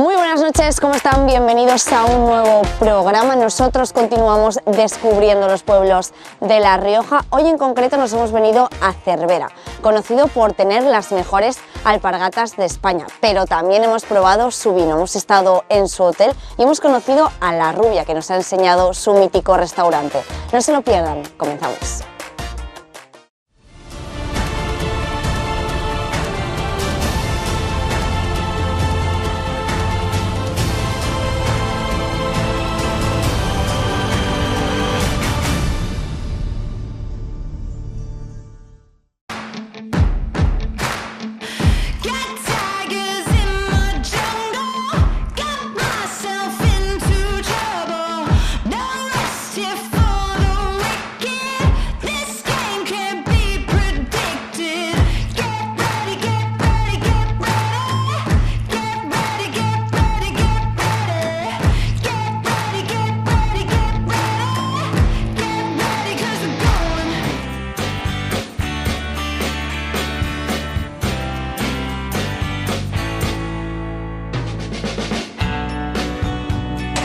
Muy buenas noches, ¿cómo están? Bienvenidos a un nuevo programa. Nosotros continuamos descubriendo los pueblos de La Rioja. Hoy en concreto nos hemos venido a Cervera, conocido por tener las mejores alpargatas de España, pero también hemos probado su vino, hemos estado en su hotel y hemos conocido a La Rubia, que nos ha enseñado su mítico restaurante. No se lo pierdan, comenzamos.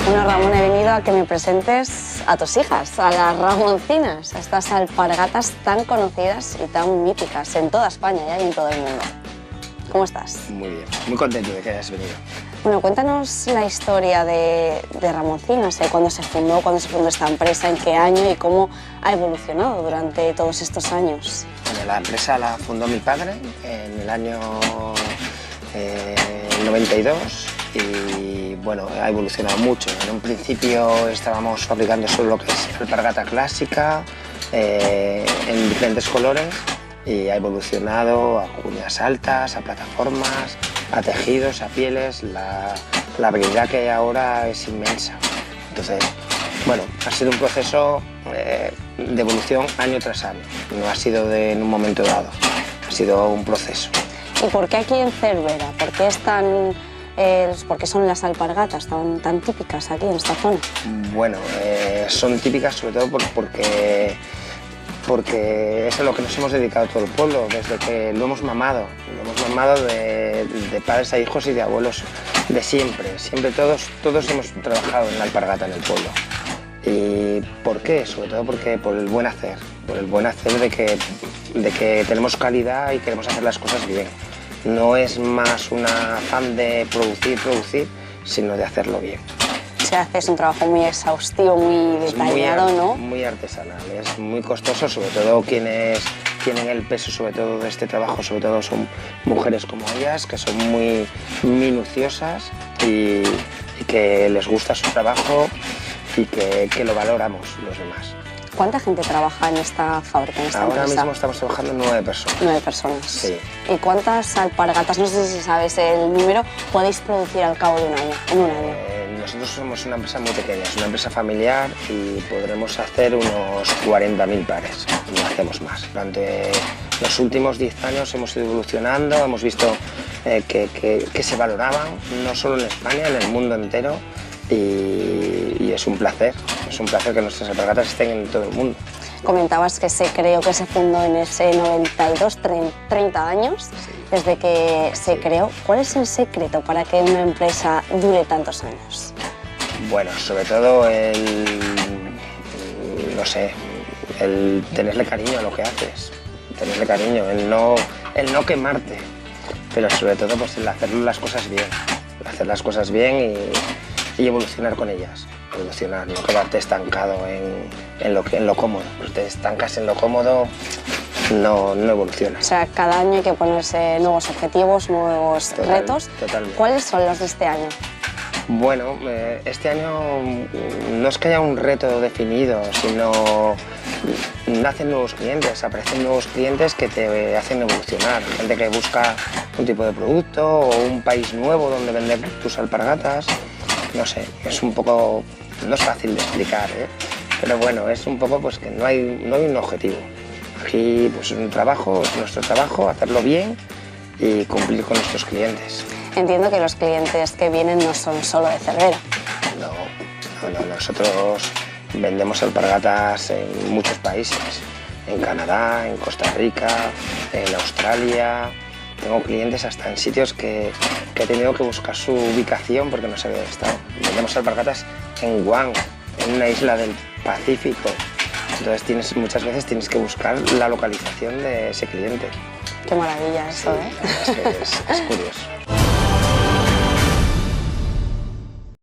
Bueno, Ramón, he venido a que me presentes a tus hijas, a las Ramoncinas, a estas alpargatas tan conocidas y tan míticas en toda España y en todo el mundo. ¿Cómo estás? Muy bien, muy contento de que hayas venido. Bueno, cuéntanos la historia de Ramoncinas, cuándo se fundó esta empresa, en qué año y cómo ha evolucionado durante todos estos años. Bueno, la empresa la fundó mi padre en el año 92 y bueno, ha evolucionado mucho. En un principio estábamos fabricando solo lo que es alpargata clásica en diferentes colores y ha evolucionado a cuñas altas, a plataformas, a tejidos, a pieles. La variedad que hay ahora es inmensa. Entonces, bueno, ha sido un proceso de evolución año tras año. No ha sido en un momento dado, ha sido un proceso. ¿Y por qué aquí en Cervera? ¿Por qué son las alpargatas tan típicas aquí en esta zona? Bueno, son típicas sobre todo porque es a lo que nos hemos dedicado todo el pueblo, desde que lo hemos mamado de padres a hijos y de abuelos, de siempre. Siempre todos hemos trabajado en la alpargata en el pueblo. ¿Y por qué? Sobre todo por el buen hacer de que tenemos calidad y queremos hacer las cosas bien. No es más un afán de producir, sino de hacerlo bien. Se hace un trabajo muy exhaustivo, muy detallado, ¿no? Muy artesanal, es muy costoso, sobre todo quienes tienen el peso sobre todo de este trabajo, sobre todo son mujeres como ellas, que son muy minuciosas y que les gusta su trabajo y que lo valoramos los demás. ¿Cuánta gente trabaja en esta fábrica, en esta empresa? Ahora mismo estamos trabajando 9 personas. 9 personas. Sí. ¿Y cuántas alpargatas, no sé si sabes el número, podéis producir al cabo de un año, en un año? Nosotros somos una empresa muy pequeña, es una empresa familiar y podremos hacer unos 40.000 pares, no hacemos más. Durante los últimos 10 años hemos ido evolucionando, hemos visto que se valoraban, no solo en España, en el mundo entero. Y es un placer que nuestras alpargatas estén en todo el mundo. Comentabas que creo que se fundó en ese 92, 30 años, sí. Desde que se creó. ¿Cuál es el secreto para que una empresa dure tantos años? Bueno, sobre todo el tenerle cariño a lo que haces, tenerle cariño, el no quemarte, pero sobre todo pues el hacer las cosas bien y evolucionar con ellas, no quedarte estancado en lo cómodo. Pues te estancas en lo cómodo, no evolucionas. O sea, cada año hay que ponerse nuevos objetivos, nuevos retos. Totalmente. ¿Cuáles son los de este año? Bueno, este año no es que haya un reto definido, sino nacen nuevos clientes, aparecen nuevos clientes que te hacen evolucionar. Gente que busca un tipo de producto o un país nuevo donde vender tus alpargatas. No sé, es un poco, no es fácil de explicar, pero bueno, es un poco pues que no hay un objetivo. Aquí pues es nuestro trabajo, hacerlo bien y cumplir con nuestros clientes. Entiendo que los clientes que vienen no son solo de Cervera. No, nosotros vendemos alpargatas en muchos países, en Canadá, en Costa Rica, en Australia, Tengo clientes hasta en sitios que he tenido que buscar su ubicación porque no sabía dónde estaba. Vendemos alpargatas en Guam, en una isla del Pacífico. Entonces muchas veces tienes que buscar la localización de ese cliente. Qué maravilla eso, Sí, es curioso.